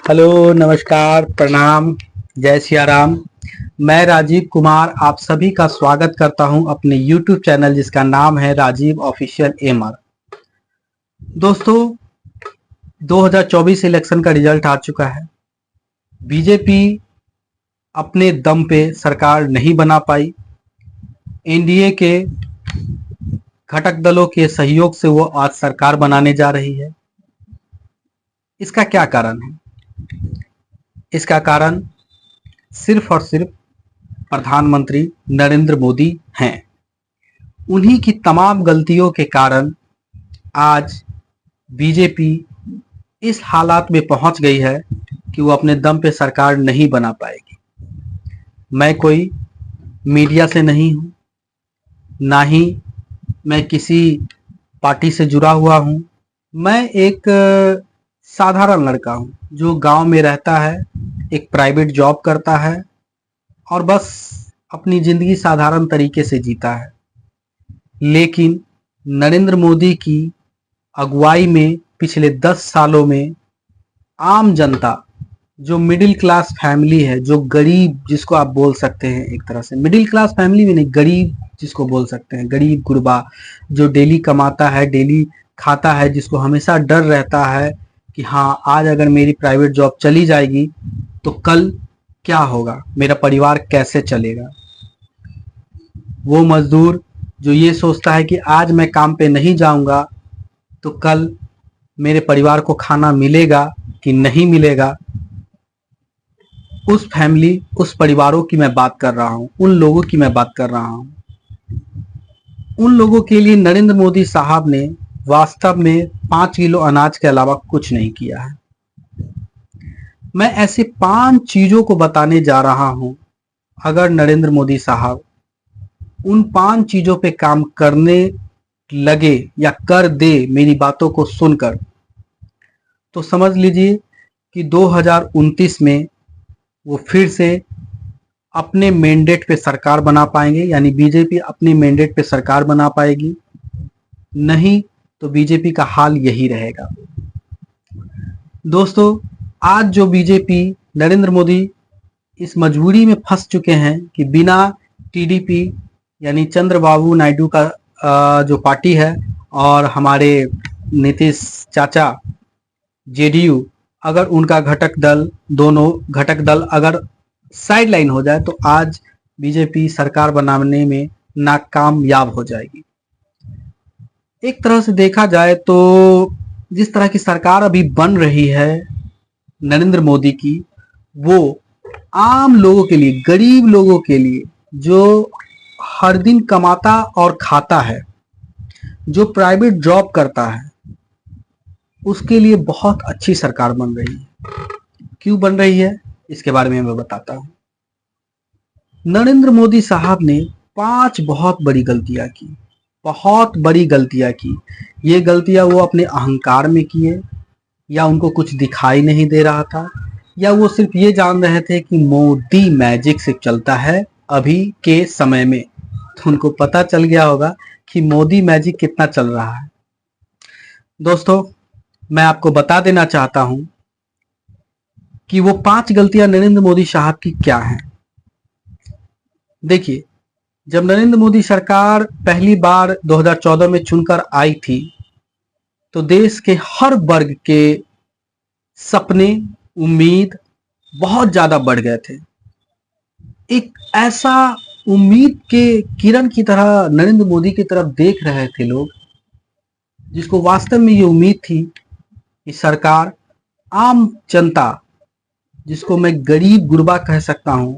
Hello, नमस्कार, प्रणाम, जय सिया राम। मैं राजीव कुमार आप सभी का स्वागत करता हूं अपने YouTube चैनल जिसका नाम है राजीव ऑफिशियल एमआर। दोस्तों, 2024 इलेक्शन का रिजल्ट आ चुका है। बीजेपी अपने दम पे सरकार नहीं बना पाई। एनडीए के घटक दलों के सहयोग से वो आज सरकार बनाने जा रही है। इसका क्या कारण है? इसका कारण सिर्फ और सिर्फ प्रधानमंत्री नरेंद्र मोदी हैं। उन्हीं की तमाम गलतियों के कारण आज बीजेपी इस हालात में पहुंच गई है कि वो अपने दम पे सरकार नहीं बना पाएगी। मैं कोई मीडिया से नहीं हूं, ना ही मैं किसी पार्टी से जुड़ा हुआ हूं। मैं एक साधारण लड़का हूं जो गांव में रहता है, एक प्राइवेट जॉब करता है और बस अपनी जिंदगी साधारण तरीके से जीता है। लेकिन नरेंद्र मोदी की अगुवाई में पिछले 10 सालों में आम जनता, जो मिडिल क्लास फैमिली है, जो गरीब जिसको आप बोल सकते हैं, एक तरह से मिडिल क्लास फैमिली भी नहीं, गरीब जिसको बोल सकते हैं, गरीब गुरबा जो डेली कमाता है, डेली खाता है, जिसको हमेशा डर रहता है कि हाँ, आज अगर मेरी प्राइवेट जॉब चली जाएगी तो कल क्या होगा, मेरा परिवार कैसे चलेगा। वो मजदूर जो ये सोचता है कि आज मैं काम पे नहीं जाऊंगा तो कल मेरे परिवार को खाना मिलेगा कि नहीं मिलेगा। उस फैमिली, उस परिवारों की मैं बात कर रहा हूं, उन लोगों की मैं बात कर रहा हूं। उन लोगों के लिए नरेंद्र मोदी साहब ने वास्तव में 5 किलो अनाज के अलावा कुछ नहीं किया है। मैं ऐसे 5 चीजों को बताने जा रहा हूं। अगर नरेंद्र मोदी साहब उन 5 चीजों पे काम करने लगे या कर दे मेरी बातों को सुनकर, तो समझ लीजिए कि 2029 में वो फिर से अपने मैंडेट पे सरकार बना पाएंगे, यानी बीजेपी अपने मैंडेट पे सरकार बना पाएगी। नहीं तो बीजेपी का हाल यही रहेगा। दोस्तों, आज जो बीजेपी, नरेंद्र मोदी इस मजबूरी में फंस चुके हैं कि बिना टीडीपी यानी चंद्रबाबू नायडू का जो पार्टी है और हमारे नीतीश चाचा जेडीयू, अगर उनका घटक दल, दोनों घटक दल अगर साइडलाइन हो जाए तो आज बीजेपी सरकार बनाने में नाकामयाब हो जाएगी। एक तरह से देखा जाए तो जिस तरह की सरकार अभी बन रही है नरेंद्र मोदी की, वो आम लोगों के लिए, गरीब लोगों के लिए, जो हर दिन कमाता और खाता है, जो प्राइवेट जॉब करता है, उसके लिए बहुत अच्छी सरकार बन रही है। क्यों बन रही है इसके बारे में मैं बताता हूं। नरेंद्र मोदी साहब ने 5 बहुत बड़ी गलतियां की, बहुत बड़ी गलतियां की। ये गलतियां वो अपने अहंकार में किए, या उनको कुछ दिखाई नहीं दे रहा था, या वो सिर्फ ये जान रहे थे कि मोदी मैजिक सिर्फ चलता है अभी के समय में। तो उनको पता चल गया होगा कि मोदी मैजिक कितना चल रहा है। दोस्तों, मैं आपको बता देना चाहता हूं कि वो 5 गलतियां नरेंद्र मोदी साहब की क्या हैं। देखिए, जब नरेंद्र मोदी सरकार पहली बार 2014 में चुनकर आई थी तो देश के हर वर्ग के सपने, उम्मीद बहुत ज्यादा बढ़ गए थे। एक ऐसा उम्मीद के किरण की तरह नरेंद्र मोदी की तरफ देख रहे थे लोग, जिसको वास्तव में ये उम्मीद थी कि सरकार आम जनता, जिसको मैं गरीब गुरबा कह सकता हूं,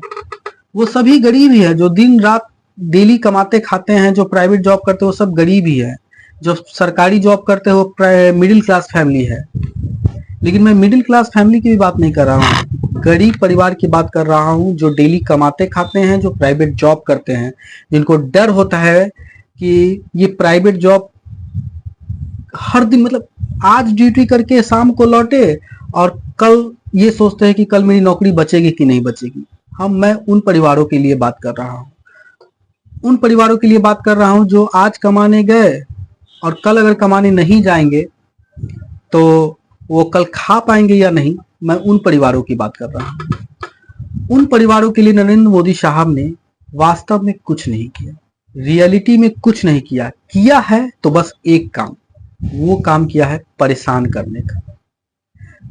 वो सभी गरीब ही है, जो दिन रात डेली कमाते खाते हैं, जो प्राइवेट जॉब करते हैं वो सब गरीब ही है, जो सरकारी जॉब करते हैं वो मिडिल क्लास फैमिली है। लेकिन मैं मिडिल क्लास फैमिली की भी बात नहीं कर रहा हूँ, गरीब परिवार की बात कर रहा हूँ, जो डेली कमाते खाते हैं, जो प्राइवेट जॉब करते हैं, जिनको डर होता है कि ये प्राइवेट जॉब हर दिन, मतलब आज ड्यूटी करके शाम को लौटे और कल ये सोचते हैं कि कल मेरी नौकरी बचेगी कि नहीं बचेगी। मैं उन परिवारों के लिए बात कर रहा हूँ, उन परिवारों के लिए बात कर रहा हूँ जो आज कमाने गए और कल अगर कमाने नहीं जाएंगे तो वो कल खा पाएंगे या नहीं, मैं उन परिवारों की बात कर रहा हूं। उन परिवारों के लिए नरेंद्र मोदी साहब ने वास्तव में कुछ नहीं किया, रियलिटी में कुछ नहीं किया। किया है तो बस एक काम, वो काम किया है परेशान करने का।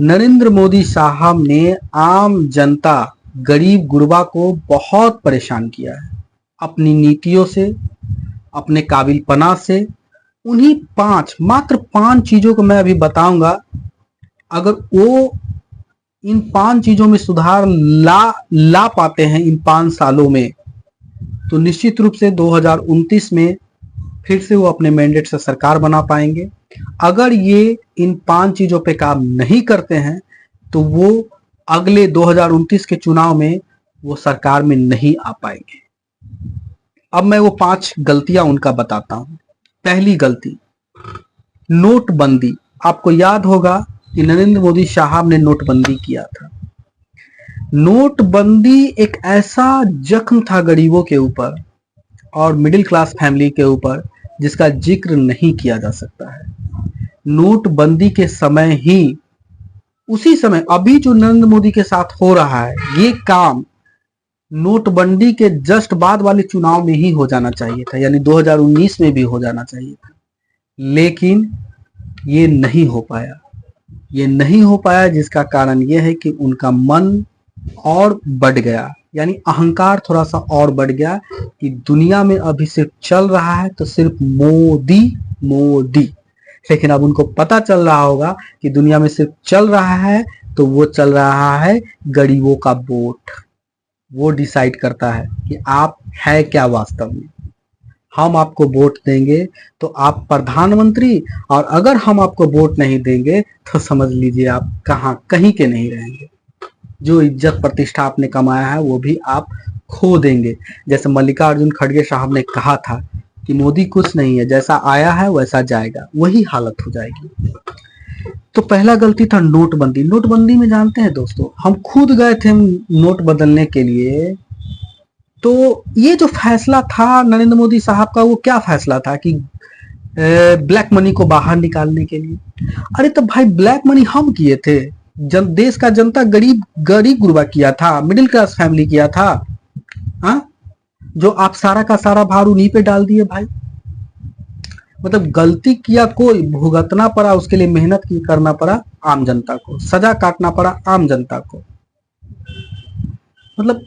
नरेंद्र मोदी साहब ने आम जनता, गरीब गुरबा को बहुत परेशान किया है अपनी नीतियों से, अपने काबिलपना से। उन्हीं मात्र पांच चीजों को मैं अभी बताऊंगा। अगर वो इन 5 चीजों में सुधार ला पाते हैं इन 5 सालों में, तो निश्चित रूप से 2029 में फिर से वो अपने मैंडेट से सरकार बना पाएंगे। अगर ये इन 5 चीजों पे काम नहीं करते हैं तो वो अगले 2029 के चुनाव में वो सरकार में नहीं आ पाएंगे। अब मैं वो 5 गलतियां उनका बताता हूं। पहली गलती, नोटबंदी। आपको याद होगा कि नरेंद्र मोदी साहब ने नोटबंदी किया था। नोटबंदी एक ऐसा जख्म था गरीबों के ऊपर और मिडिल क्लास फैमिली के ऊपर जिसका जिक्र नहीं किया जा सकता है। नोटबंदी के समय ही, उसी समय, अभी जो नरेंद्र मोदी के साथ हो रहा है ये काम नोटबंदी के जस्ट बाद वाले चुनाव में ही हो जाना चाहिए था, यानी 2019 में भी हो जाना चाहिए था, लेकिन ये नहीं हो पाया। ये नहीं हो पाया जिसका कारण यह है कि उनका मन और बढ़ गया, यानी अहंकार थोड़ा सा और बढ़ गया कि दुनिया में अभी सिर्फ चल रहा है तो सिर्फ मोदी मोदी। लेकिन अब उनको पता चल रहा होगा कि दुनिया में सिर्फ चल रहा है तो वो चल रहा है गरीबों का वोट। वो डिसाइड करता है कि आप है क्या वास्तव में। हम आपको वोट देंगे तो आप प्रधानमंत्री, और अगर हम आपको वोट नहीं देंगे तो समझ लीजिए आप कहीं के नहीं रहेंगे। जो इज्जत प्रतिष्ठा आपने कमाया है वो भी आप खो देंगे। जैसे मल्लिकार्जुन खड़गे साहब ने कहा था कि मोदी कुछ नहीं है, जैसा आया है वैसा जाएगा, वही हालत हो जाएगी। तो पहला गलती था नोटबंदी। नोटबंदी में जानते हैं दोस्तों, हम खुद गए थे नोट बदलने के लिए, तो ये जो फैसला था नरेंद्र मोदी साहब का, वो क्या फैसला था कि ब्लैक मनी को बाहर निकालने के लिए। अरे तो भाई ब्लैक मनी हम किए थे, देश का जनता, गरीब गुरबा किया था, मिडिल क्लास फैमिली किया था। हाँ, जो आप सारा का सारा भार उन्हीं पे डाल दिए भाई। मतलब गलती किया कोई, भुगतना पड़ा, उसके लिए मेहनत की करना पड़ा आम जनता को, सजा काटना पड़ा आम जनता को। मतलब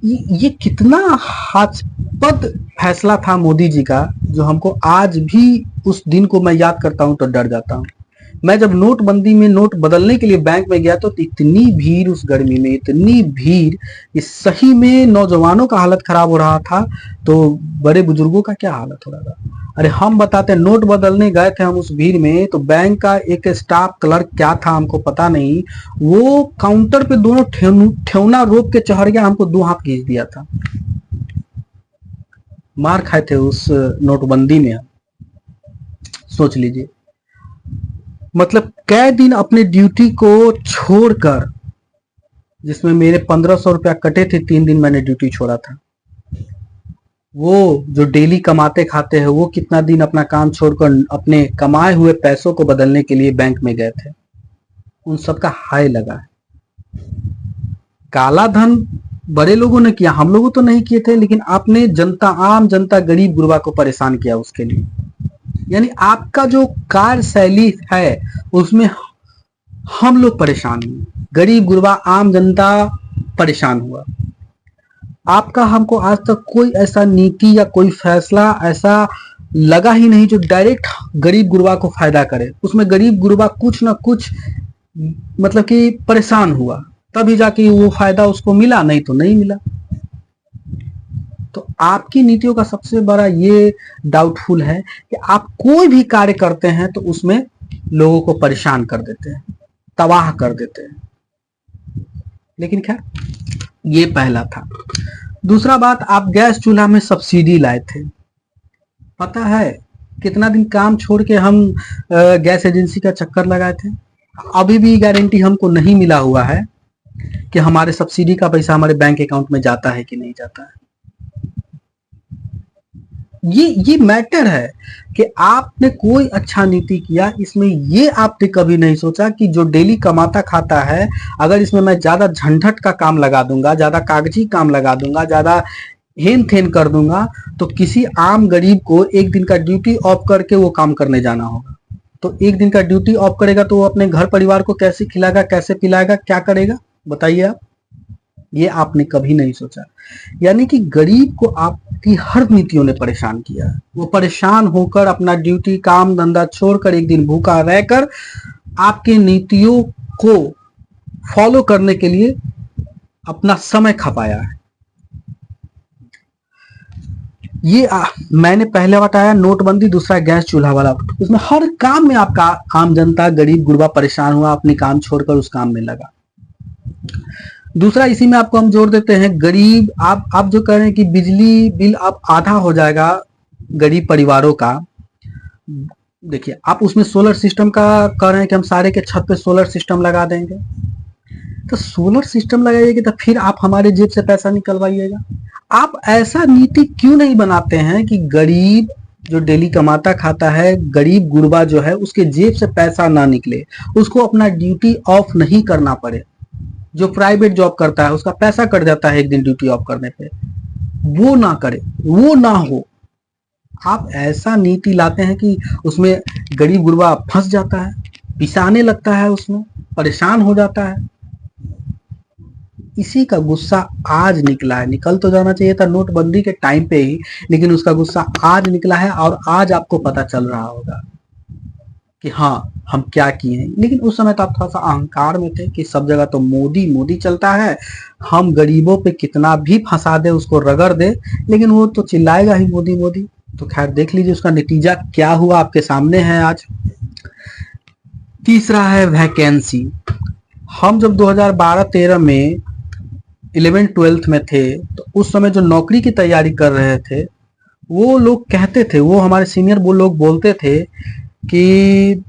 ये कितना हास्यास्पद फैसला था मोदी जी का, जो हमको आज भी उस दिन को मैं याद करता हूं तो डर जाता हूं। मैं जब नोटबंदी में नोट बदलने के लिए बैंक में गया तो इतनी भीड़, उस गर्मी में इतनी भीड़, इस सही में नौजवानों का हालत खराब हो रहा था तो बड़े बुजुर्गों का क्या हालत हो रहा था। अरे हम बताते हैं, नोट बदलने गए थे हम उस भीड़ में, तो बैंक का एक स्टाफ क्लर्क क्या था हमको पता नहीं, वो काउंटर पे दोनों ठेवना रोक के चढ़ गया, हमको 2 हाथ खींच दिया था। मार खाए थे उस नोटबंदी में। सोच लीजिए, मतलब कई दिन अपने ड्यूटी को छोड़कर, जिसमें मेरे 1500 रुपया कटे थे, 3 दिन मैंने ड्यूटी छोड़ा था। वो जो डेली कमाते खाते हैं वो कितना दिन अपना काम छोड़कर अपने कमाए हुए पैसों को बदलने के लिए बैंक में गए थे। उन सबका हाय लगा है। काला धन बड़े लोगों ने किया, हम लोगों तो नहीं किए थे, लेकिन आपने जनता, आम जनता, गरीब गुरबा को परेशान किया उसके लिए। यानी आपका जो कार्यशैली है उसमें हम लोग परेशान हुए, गरीब गुरबा आम जनता परेशान हुआ। आपका हमको आज तक कोई ऐसा नीति या कोई फैसला ऐसा लगा ही नहीं जो डायरेक्ट गरीब गुरबा को फायदा करे। उसमें गरीब गुरबा कुछ ना कुछ मतलब कि परेशान हुआ, तभी जाके वो फायदा उसको मिला, नहीं तो नहीं मिला। तो आपकी नीतियों का सबसे बड़ा ये डाउटफुल है कि आप कोई भी कार्य करते हैं तो उसमें लोगों को परेशान कर देते हैं, तबाह कर देते हैं। लेकिन खैर, ये पहला था। दूसरा बात, आप गैस चूल्हा में सब्सिडी लाए थे। पता है कितना दिन काम छोड़ के हम गैस एजेंसी का चक्कर लगाए थे। अभी भी गारंटी हमको नहीं मिला हुआ है कि हमारे सब्सिडी का पैसा हमारे बैंक अकाउंट में जाता है कि नहीं जाता है। ये मैटर है कि आपने कोई अच्छा नीति किया, इसमें ये आपने कभी नहीं सोचा कि जो डेली कमाता खाता है, अगर इसमें मैं ज्यादा झंझट का काम लगा दूंगा, ज्यादा कागजी काम लगा दूंगा, ज्यादा हेन थेन कर दूंगा, तो किसी आम गरीब को एक दिन का ड्यूटी ऑफ करके वो काम करने जाना होगा। तो एक दिन का ड्यूटी ऑफ करेगा तो वो अपने घर परिवार को कैसे खिलाएगा, कैसे पिलाएगा, क्या करेगा, बताइए आप। ये आपने कभी नहीं सोचा। यानी कि गरीब को आपकी हर नीतियों ने परेशान किया है। वो परेशान होकर अपना ड्यूटी काम धंधा छोड़कर एक दिन भूखा रहकर आपके नीतियों को फॉलो करने के लिए अपना समय खपाया है। ये मैंने पहले बताया नोटबंदी, दूसरा गैस चूल्हा वाला, उसमें हर काम में आपका आम जनता गरीब गुरबा परेशान हुआ, अपनी काम छोड़कर उस काम में लगा। दूसरा इसी में आपको हम जोड़ देते हैं, गरीब आप जो कह रहे हैं कि बिजली बिल अब आधा हो जाएगा गरीब परिवारों का। देखिए आप उसमें सोलर सिस्टम का कह रहे हैं कि हम सारे के छत पे सोलर सिस्टम लगा देंगे। तो सोलर सिस्टम लगाइएगा तो फिर आप हमारे जेब से पैसा निकलवाइएगा। आप ऐसा नीति क्यों नहीं बनाते हैं कि गरीब जो डेली कमाता खाता है, गरीब गुरबा जो है, उसके जेब से पैसा ना निकले, उसको अपना ड्यूटी ऑफ नहीं करना पड़े। जो प्राइवेट जॉब करता है उसका पैसा कट जाता है एक दिन ड्यूटी ऑफ करने पे, वो ना करे, वो ना हो। आप ऐसा नीति लाते हैं कि उसमें गरीब गुरबा फंस जाता है, पिसाने लगता है, उसमें परेशान हो जाता है। इसी का गुस्सा आज निकला है। निकल तो जाना चाहिए था नोटबंदी के टाइम पे ही, लेकिन उसका गुस्सा आज निकला है और आज आपको पता चल रहा होगा कि हाँ हम क्या किए हैं। लेकिन उस समय तो आप थोड़ा सा अहंकार में थे कि सब जगह तो मोदी मोदी चलता है, हम गरीबों पे कितना भी फंसा दे, उसको रगड़ दे, लेकिन वो तो चिल्लाएगा ही मोदी मोदी। तो खैर देख लीजिए उसका नतीजा क्या हुआ, आपके सामने है आज। तीसरा है वैकेंसी। हम जब 2012-13 में 11th-12th में थे तो उस समय जो नौकरी की तैयारी कर रहे थे वो लोग कहते थे, वो हमारे सीनियर वो लोग बोलते थे कि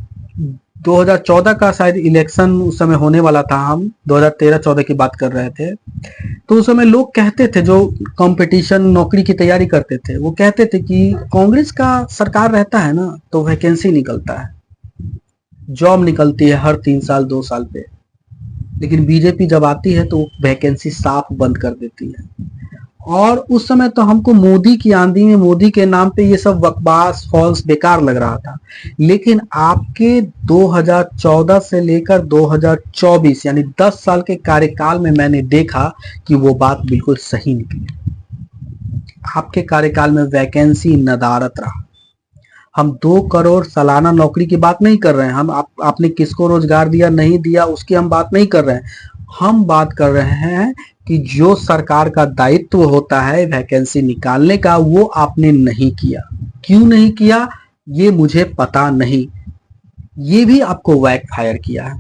2014 का शायद इलेक्शन उस समय होने वाला था, हम 2013-14 की बात कर रहे थे। तो उस समय लोग कहते थे, जो कंपटीशन नौकरी की तैयारी करते थे, वो कहते थे कि कांग्रेस का सरकार रहता है ना तो वैकेंसी निकलता है, जॉब निकलती है हर 3 साल 2 साल पे, लेकिन बीजेपी जब आती है तो वैकेंसी साफ बंद कर देती है। और उस समय तो हमको मोदी की आंधी में मोदी के नाम पे ये सब बकवास फॉल्स बेकार लग रहा था। लेकिन आपके 2014 से लेकर 2024 यानी 10 साल के कार्यकाल में मैंने देखा कि वो बात बिल्कुल सही निकली। आपके कार्यकाल में वैकेंसी नदारत रहा। हम 2 करोड़ सालाना नौकरी की बात नहीं कर रहे हैं, हम आपने किसको रोजगार दिया नहीं दिया उसकी हम बात नहीं कर रहे हैं। हम बात कर रहे हैं कि जो सरकार का दायित्व होता है वैकेंसी निकालने का, वो आपने नहीं किया। क्यों नहीं किया ये मुझे पता नहीं, ये भी आपको बैक फायर किया है,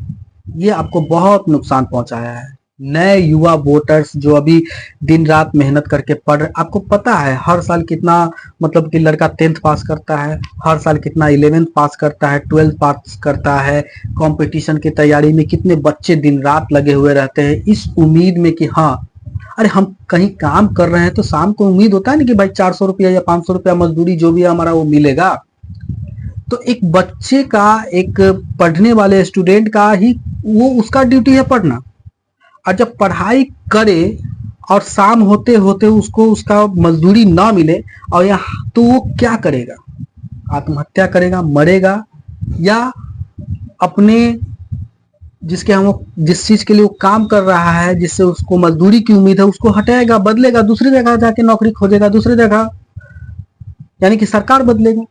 ये आपको बहुत नुकसान पहुंचाया है। नए युवा वोटर्स जो अभी दिन रात मेहनत करके पढ़ रहे, आपको पता है हर साल कितना, मतलब कि लड़का 10th पास करता है, हर साल कितना 11th पास करता है, 12th पास करता है, कंपटीशन की तैयारी में कितने बच्चे दिन रात लगे हुए रहते हैं इस उम्मीद में कि हाँ अरे हम कहीं काम कर रहे हैं तो शाम को उम्मीद होता है ना कि भाई 400 रुपया या 500 रुपया मजदूरी जो भी है हमारा वो मिलेगा। तो एक बच्चे का, एक पढ़ने वाले स्टूडेंट का ही वो उसका ड्यूटी है पढ़ना, और जब पढ़ाई करे और शाम होते होते उसको उसका मजदूरी ना मिले और यहाँ, तो वो क्या करेगा? आत्महत्या करेगा, मरेगा, या अपने जिसके हम जिस चीज के लिए वो काम कर रहा है, जिससे उसको मजदूरी की उम्मीद है, उसको हटाएगा, बदलेगा, दूसरी जगह जाके नौकरी खोजेगा, दूसरी जगह, यानी कि सरकार बदलेगा।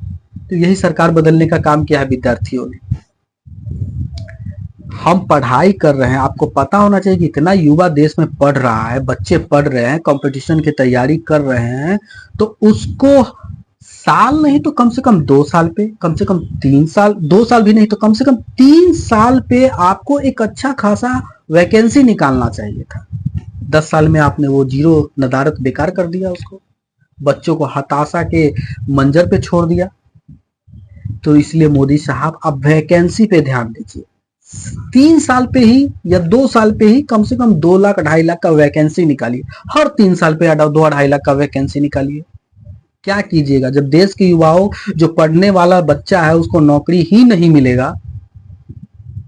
तो यही सरकार बदलने का काम किया है विद्यार्थियों ने। हम पढ़ाई कर रहे हैं, आपको पता होना चाहिए कि इतना युवा देश में पढ़ रहा है, बच्चे पढ़ रहे हैं, कंपटीशन की तैयारी कर रहे हैं, तो उसको साल नहीं तो कम से कम 2 साल पे, कम से कम 3 साल, 2 साल भी नहीं तो कम से कम 3 साल पे आपको एक अच्छा खासा वैकेंसी निकालना चाहिए था। 10 साल में आपने वो जीरो नदारत बेकार कर दिया, उसको बच्चों को हताशा के मंजर पे छोड़ दिया। तो इसलिए मोदी साहब अब वैकेंसी पे ध्यान दीजिए। 3 साल पे ही या 2 साल पे ही कम से कम 2 लाख 2.5 लाख का वैकेंसी निकालिए, हर 3 साल पे 2-2.5 लाख का वैकेंसी निकालिए। क्या कीजिएगा? जब देश के युवाओं, जो पढ़ने वाला बच्चा है, उसको नौकरी ही नहीं मिलेगा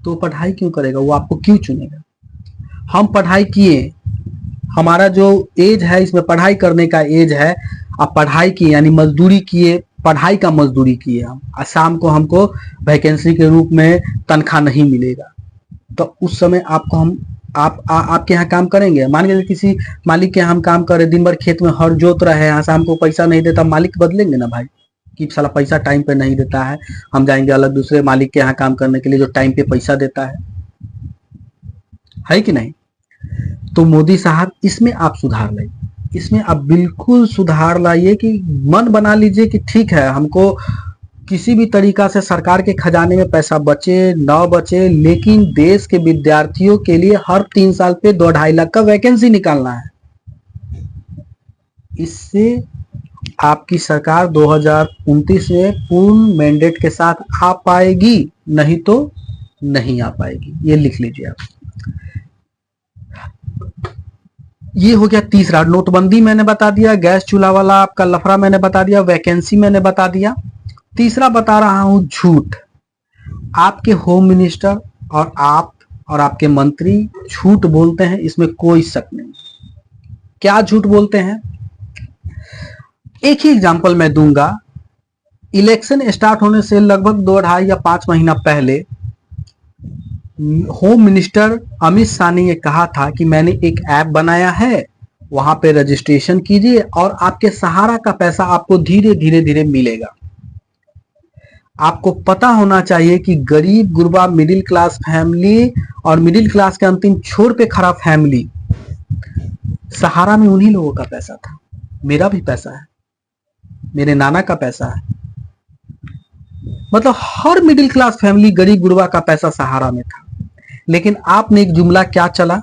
तो पढ़ाई क्यों करेगा? वो आपको क्यों चुनेगा? हम पढ़ाई किए, हमारा जो एज है इसमें पढ़ाई करने का एज है। आप पढ़ाई किए यानी मजदूरी किए, पढ़ाई का मजदूरी किए हम, और शाम को हमको वैकेंसी के रूप में तनख्वाह नहीं मिलेगा, तो उस समय आपको हम आपके यहाँ काम करेंगे? मान के किसी मालिक के यहाँ हम काम करे, दिन भर खेत में हर जोत रहे, यहाँ से हमको पैसा नहीं देता, मालिक बदलेंगे ना भाई कि साला पैसा टाइम पे नहीं देता है, हम जाएंगे अलग दूसरे मालिक के यहाँ काम करने के लिए जो टाइम पे पैसा देता है कि नहीं? तो मोदी साहब इसमें आप सुधार लाइए, इसमें आप बिल्कुल सुधार लाइए कि मन बना लीजिए कि ठीक है, हमको किसी भी तरीका से सरकार के खजाने में पैसा बचे न बचे, लेकिन देश के विद्यार्थियों के लिए हर 3 साल पे 2-2.5 लाख का वैकेंसी निकालना है। इससे आपकी सरकार 2029 में पूर्ण मैंडेट के साथ आ पाएगी, नहीं तो नहीं आ पाएगी। ये लिख लीजिए आप। ये हो गया तीसरा। नोटबंदी मैंने बता दिया, गैस चूल्हा वाला आपका लफड़ा मैंने बता दिया, वैकेंसी मैंने बता दिया। तीसरा बता रहा हूं झूठ। आपके होम मिनिस्टर और आप और आपके मंत्री झूठ बोलते हैं, इसमें कोई शक नहीं। क्या झूठ बोलते हैं? एक ही एग्जांपल मैं दूंगा। इलेक्शन स्टार्ट होने से लगभग 2-2.5 या 5 महीना पहले होम मिनिस्टर अमित शाह ने ये कहा था कि मैंने एक ऐप बनाया है, वहां पे रजिस्ट्रेशन कीजिए और आपके सहारा का पैसा आपको धीरे धीरे धीरे मिलेगा। आपको पता होना चाहिए कि गरीब गुरबा मिडिल क्लास फैमिली और मिडिल क्लास के अंतिम छोर पे खड़ा फैमिली, सहारा में उन्हीं लोगों का पैसा था। मेरा भी पैसा है, मेरे नाना का पैसा है, मतलब हर मिडिल क्लास फैमिली गरीब गुरबा का पैसा सहारा में था। लेकिन आपने एक जुमला क्या चला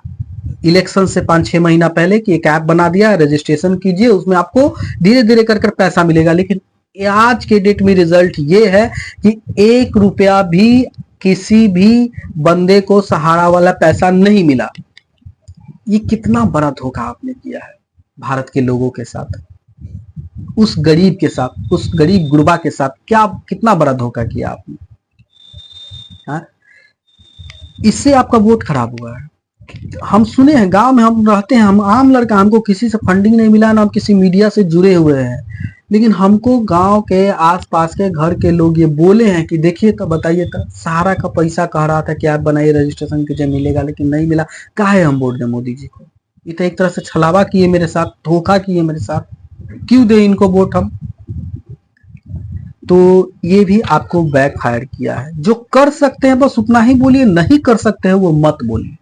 इलेक्शन से 5-6 महीना पहले कि एक ऐप बना दिया, रजिस्ट्रेशन कीजिए, उसमें आपको धीरे धीरे कर पैसा मिलेगा। लेकिन आज के डेट में रिजल्ट ये है कि 1 रुपया भी किसी भी बंदे को सहारा वाला पैसा नहीं मिला। ये कितना बड़ा धोखा आपने किया है भारत के लोगों के साथ, उस गरीब के साथ, उस गरीब गुरबा के साथ। क्या कितना बड़ा धोखा किया आपने? हाँ? इससे आपका वोट खराब हुआ है। हम सुने हैं, गांव में हम रहते हैं, हम आम लड़का, हमको किसी से फंडिंग नहीं मिला, ना हम किसी मीडिया से जुड़े हुए हैं, लेकिन हमको गांव के आसपास के घर के लोग ये बोले हैं कि देखिए तो बताइए तो सहारा का पैसा कह रहा था कि आप बनाइए रजिस्ट्रेशन कीजिए, मिलेगा, लेकिन नहीं मिला। काहे हम वोट दें मोदी जी को? ये तो एक तरह से छलावा किए मेरे साथ, धोखा किए मेरे साथ, क्यों दे इनको वोट हम? तो ये भी आपको बैकफायर किया है। जो कर सकते हैं बस उतना ही बोलिए, नहीं कर सकते हैं वो मत बोलिए।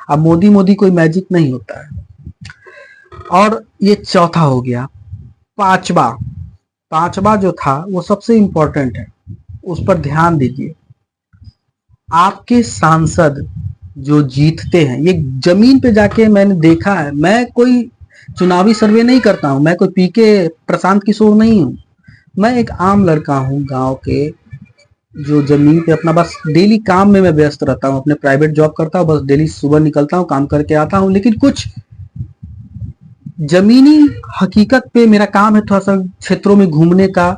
अब मोदी मोदी कोई मैजिक नहीं होता है। और ये चौथा हो गया। पांचवा जो था वो सबसे इंपॉर्टेंट है, उस पर ध्यान दीजिए। आपके सांसद जो जीतते हैं, ये जमीन पे जाके मैंने देखा है, मैं कोई चुनावी सर्वे नहीं करता हूं, मैं कोई पीके प्रशांत किशोर नहीं हूं, मैं एक आम लड़का हूं गांव के, जो जमीन पे अपना बस डेली काम में मैं व्यस्त रहता हूं, अपने प्राइवेट जॉब करता हूं, बस डेली सुबह निकलता हूं, काम करके आता हूं। लेकिन कुछ जमीनी हकीकत पे मेरा काम है, थोड़ा सा क्षेत्रों में घूमने का,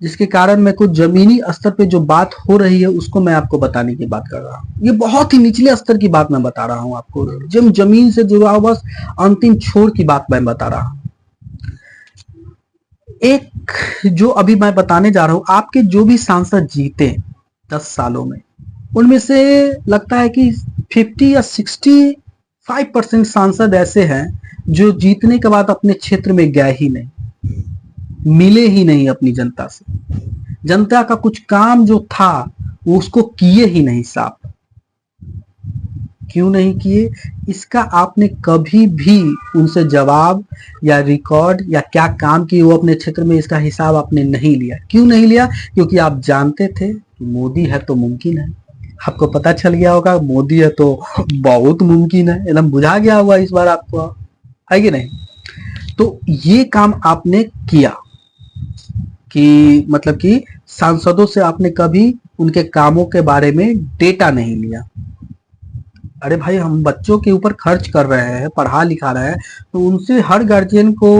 जिसके कारण मैं कुछ जमीनी स्तर पे जो बात हो रही है उसको मैं आपको बताने की बात कर रहा हूँ। ये बहुत ही निचले स्तर की बात मैं बता रहा हूँ आपको, जब जमीन से जुड़ा हुआ बस अंतिम छोर की बात मैं बता रहा हूँ। एक जो अभी मैं बताने जा रहा हूँ, आपके जो भी सांसद जीते 10 सालों में, उनमें से लगता है कि 50 या 65% सांसद ऐसे हैं जो जीतने के बाद अपने क्षेत्र में गए ही नहीं, मिले ही नहीं अपनी जनता से। जनता का कुछ काम जो था वो उसको किए ही नहीं साहब। क्यों नहीं किए? इसका आपने कभी भी उनसे जवाब या रिकॉर्ड या क्या काम किए वो अपने क्षेत्र में, इसका हिसाब आपने नहीं लिया। क्यों नहीं लिया? क्योंकि आप जानते थे कि मोदी है तो मुमकिन है। आपको पता चल गया होगा मोदी है तो बहुत मुमकिन है, एकदम बुझा गया होगा इस बार आपको, है कि नहीं? तो ये काम आपने किया कि मतलब कि सांसदों से आपने कभी उनके कामों के बारे में डेटा नहीं लिया। अरे भाई, हम बच्चों के ऊपर खर्च कर रहे हैं, पढ़ा लिखा रहे हैं, तो उनसे हर गार्जियन को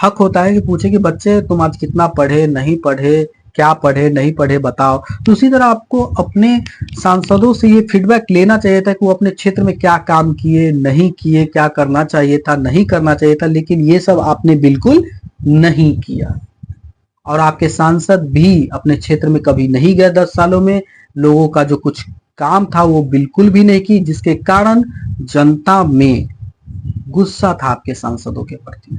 हक होता है कि पूछे कि बच्चे तुम आज कितना पढ़े, नहीं पढ़े, क्या पढ़े, नहीं पढ़े, बताओ। तो उसी तरह आपको अपने सांसदों से ये फीडबैक लेना चाहिए था कि वो अपने क्षेत्र में क्या काम किए, नहीं किए, क्या करना चाहिए था, नहीं करना चाहिए था, लेकिन ये सब आपने बिल्कुल नहीं किया। और आपके सांसद भी अपने क्षेत्र में कभी नहीं गए 10 सालों में, लोगों का जो कुछ काम था वो बिल्कुल भी नहीं की, जिसके कारण जनता में गुस्सा था आपके सांसदों के प्रति।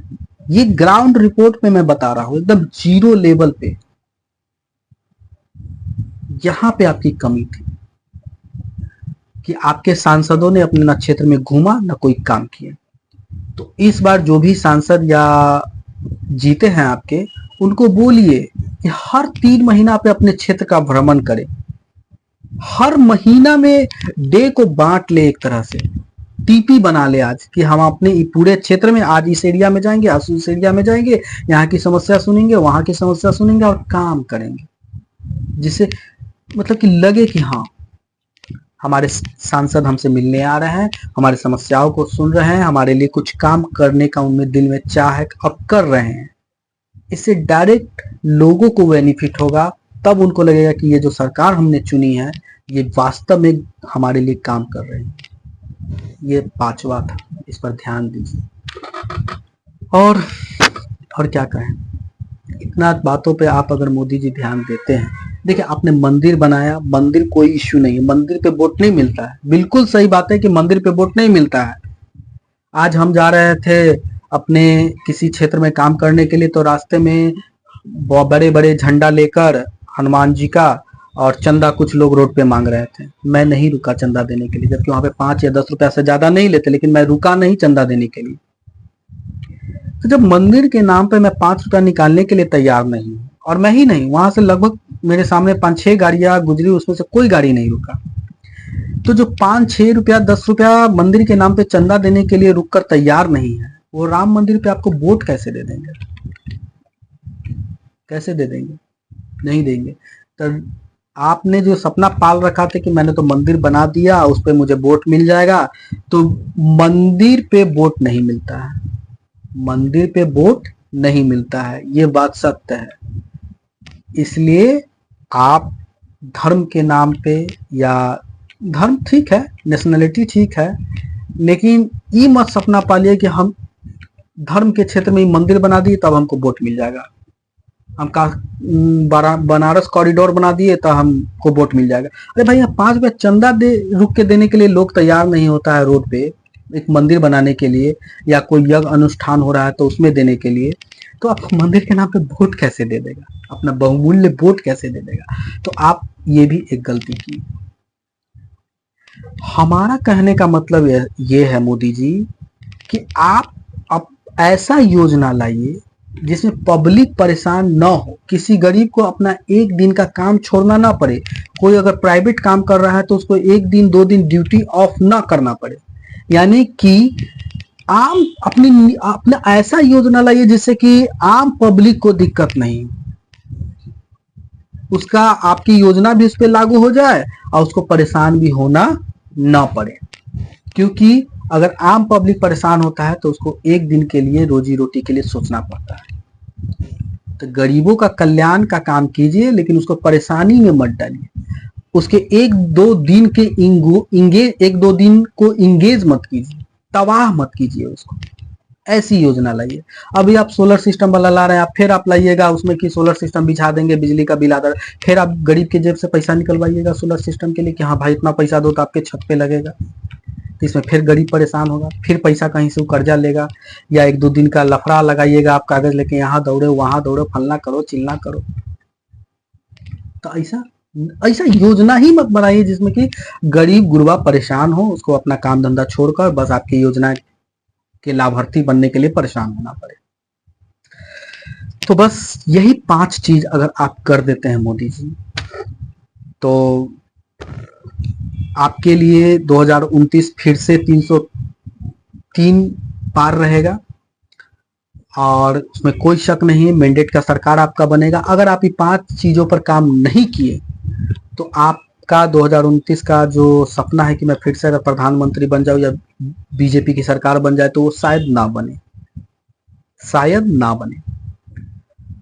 ये ग्राउंड रिपोर्ट में मैं बता रहा हूं, एकदम जीरो लेवल पे यहां पे आपकी कमी थी कि आपके सांसदों ने अपने न क्षेत्र में घूमा, न कोई काम किया। तो इस बार जो भी सांसद या जीते हैं आपके, उनको बोलिए कि हर 3 महीना पे अपने क्षेत्र का भ्रमण करें, हर महीना में डे को बांट ले, एक तरह से टीपी बना ले आज कि हम अपने पूरे क्षेत्र में आज इस एरिया में जाएंगे, आज उस एरिया में जाएंगे, यहाँ की समस्या सुनेंगे, वहां की समस्या सुनेंगे और काम करेंगे, जिससे मतलब कि लगे कि हाँ, हमारे सांसद हमसे मिलने आ रहे हैं, हमारी समस्याओं को सुन रहे हैं, हमारे लिए कुछ काम करने का उनमें दिल में चाह है और कर रहे हैं। इससे डायरेक्ट लोगों को बेनिफिट होगा, तब उनको लगेगा कि ये जो सरकार हमने चुनी है ये वास्तव में हमारे लिए काम कर रहे हैं। ये 5वां था, इस पर ध्यान दीजिए। और क्या कहें, इतना बातों पे आप अगर मोदी जी ध्यान देते हैं, देखिए आपने मंदिर बनाया, मंदिर कोई इश्यू नहीं है, मंदिर पे वोट नहीं मिलता है, बिल्कुल सही बात है कि मंदिर पे वोट नहीं मिलता है। आज हम जा रहे थे अपने किसी क्षेत्र में काम करने के लिए, तो रास्ते में बड़े बड़े झंडा लेकर हनुमान जी का और चंदा कुछ लोग रोड पे मांग रहे थे। मैं नहीं रुका चंदा देने के लिए, जबकि वहां पे 5 या 10 रुपया से ज्यादा नहीं लेते, लेकिन मैं रुका नहीं चंदा देने के लिए। तो जब मंदिर के नाम पे मैं 5 रुपया निकालने के लिए तैयार नहीं हूँ, और मैं ही नहीं, वहां से लगभग मेरे सामने 5-6 गाड़ियां गुजरी, उसमें से कोई गाड़ी नहीं रुका, तो जो 5-6 रुपया 10 रुपया मंदिर के नाम पे चंदा देने के लिए रुक कर तैयार नहीं है, वो राम मंदिर पे आपको वोट कैसे दे देंगे? कैसे दे देंगे? नहीं देंगे। तो आपने जो सपना पाल रखा था कि मैंने तो मंदिर बना दिया, उस पे मुझे वोट मिल जाएगा, तो मंदिर पे वोट नहीं मिलता है, मंदिर पे वोट नहीं मिलता है, ये बात सत्य है। इसलिए आप धर्म के नाम पे, या धर्म ठीक है, नेशनलिटी ठीक है, लेकिन ये मत सपना पालिए कि हम धर्म के क्षेत्र में मंदिर बना दिए तब हमको वोट मिल जाएगा, हम बनारस कॉरिडोर बना दिए तो हमको वोट मिल जाएगा। अरे भाई, 5 रुपया चंदा दे रुक के देने के लिए लोग तैयार नहीं होता है रोड पे, एक मंदिर बनाने के लिए, या कोई यज्ञ अनुष्ठान हो रहा है तो उसमें देने के लिए, तो आपको मंदिर के नाम पे वोट कैसे दे देगा? अपना बहुमूल्य वोट कैसे दे देगा? तो आप ये भी एक गलती की। हमारा कहने का मतलब ये है मोदी जी कि आप ऐसा योजना लाइए जिसमें पब्लिक परेशान ना हो, किसी गरीब को अपना 1 दिन का काम छोड़ना ना पड़े, कोई अगर प्राइवेट काम कर रहा है तो उसको 1 दिन 2 दिन ड्यूटी ऑफ ना करना पड़े, यानी कि आम अपना ऐसा योजना लाइए जिससे कि आम पब्लिक को दिक्कत नहीं, उसका आपकी योजना भी उस पर लागू हो जाए और उसको परेशान भी होना ना पड़े। क्योंकि अगर आम पब्लिक परेशान होता है तो उसको 1 दिन के लिए रोजी रोटी के लिए सोचना पड़ता है। तो गरीबों का कल्याण का काम कीजिए, लेकिन उसको परेशानी में मत डालिए, उसके 1-2 दिन के 1-2 दिन को इंगेज मत कीजिए, तबाह मत कीजिए उसको। ऐसी योजना लाइए। अभी आप सोलर सिस्टम वाला ला रहे हैं, आप फिर आप लाइएगा उसमें कि सोलर सिस्टम बिछा देंगे, बिजली का बिल आता, फिर आप गरीब के जेब से पैसा निकलवाइएगा सोलर सिस्टम के लिए कि हाँ भाई इतना पैसा दो तो आपके छत पे लगेगा, तो इसमें फिर गरीब परेशान होगा, फिर पैसा कहीं से कर्जा लेगा, या 1-2 दिन का लफड़ा लगाइएगा, आप कागज लेके यहाँ दौड़े वहां दौड़े, फलना करो चिलना करो। तो ऐसा योजना ही मत बनाइए जिसमें कि गरीब गुरबा परेशान हो, उसको अपना काम धंधा छोड़कर बस आपकी योजना के लाभार्थी बनने के लिए परेशान होना पड़े। तो बस यही 5 चीज अगर आप कर देते हैं मोदी जी, तो आपके लिए 2029 फिर से 303 पार रहेगा, और उसमें कोई शक नहीं है, मैंडेट का सरकार आपका बनेगा। अगर आप ये 5 चीजों पर काम नहीं किए तो आप आपका 2029 का जो सपना है कि मैं फिर से अगर प्रधानमंत्री बन जाऊं या बीजेपी की सरकार बन जाए, तो वो शायद ना बने, शायद ना बने।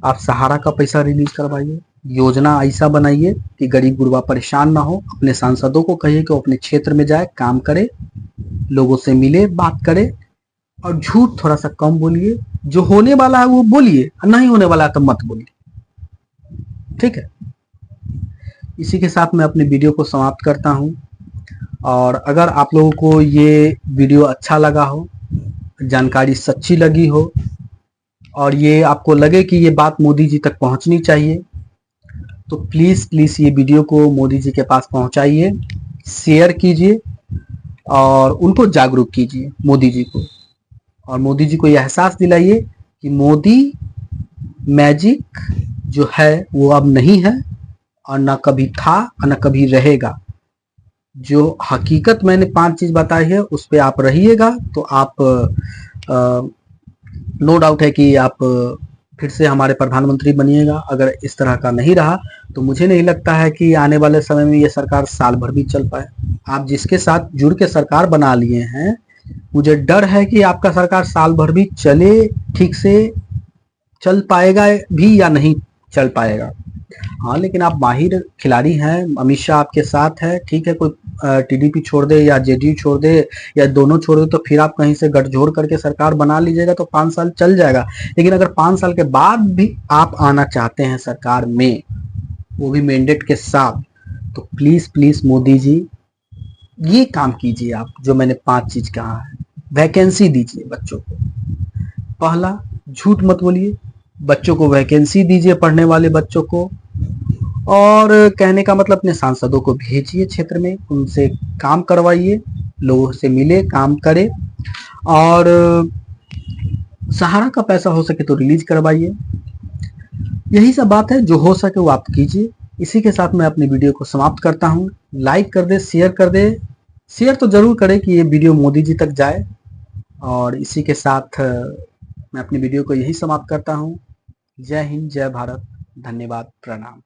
आप सहारा का पैसा रिलीज करवाइए, योजना ऐसा बनाइए कि गरीब गुरबा परेशान ना हो। अपने सांसदों को कहिए कि वो अपने क्षेत्र में जाए, काम करे, लोगों से मिले, बात करे, और झूठ थोड़ा सा कम बोलिए। जो होने वाला है वो बोलिए, नहीं होने वाला है तो मत बोलिए, ठीक है। इसी के साथ मैं अपने वीडियो को समाप्त करता हूं। और अगर आप लोगों को ये वीडियो अच्छा लगा हो, जानकारी सच्ची लगी हो, और ये आपको लगे कि ये बात मोदी जी तक पहुंचनी चाहिए, तो प्लीज प्लीज ये वीडियो को मोदी जी के पास पहुंचाइए, शेयर कीजिए और उनको जागरूक कीजिए, मोदी जी को। और मोदी जी को यह एहसास दिलाइए कि मोदी मैजिक जो है वो अब नहीं है, और ना कभी था और ना कभी रहेगा। जो हकीकत मैंने 5 चीज बताई है उस पर आप रहिएगा, तो आप नो डाउट है कि आप फिर से हमारे प्रधानमंत्री बनिएगा। अगर इस तरह का नहीं रहा तो मुझे नहीं लगता है कि आने वाले समय में ये सरकार साल भर भी चल पाए। आप जिसके साथ जुड़ के सरकार बना लिए हैं, मुझे डर है कि आपका सरकार साल भर भी चले, ठीक से चल पाएगा भी या नहीं चल पाएगा। हाँ, लेकिन आप माहिर खिलाड़ी हैं, अमित शाह आपके साथ है, ठीक है। कोई टीडीपी छोड़ दे या जेडीयू छोड़ दे या दोनों छोड़ दे, तो फिर आप कहीं से गठजोड़ करके सरकार बना लीजिएगा, तो 5 साल चल जाएगा। लेकिन अगर 5 साल के बाद भी आप आना चाहते हैं सरकार में, वो भी मैंडेट के साथ, तो प्लीज प्लीज मोदी जी ये काम कीजिए आप, जो मैंने 5 चीज कहा है। वैकेंसी दीजिए बच्चों को। पहला, झूठ मत बोलिए, बच्चों को वैकेंसी दीजिए, पढ़ने वाले बच्चों को। और कहने का मतलब, अपने सांसदों को भेजिए क्षेत्र में, उनसे काम करवाइए, लोगों से मिले, काम करे। और सहारा का पैसा हो सके तो रिलीज करवाइए। यही सब बात है, जो हो सके वो आप कीजिए। इसी के साथ मैं अपनी वीडियो को समाप्त करता हूँ। लाइक कर दे, शेयर कर दे, शेयर तो जरूर करें कि ये वीडियो मोदी जी तक जाए। और इसी के साथ मैं अपनी वीडियो को यही समाप्त करता हूँ। जय हिंद, जय भारत, धन्यवाद, प्रणाम।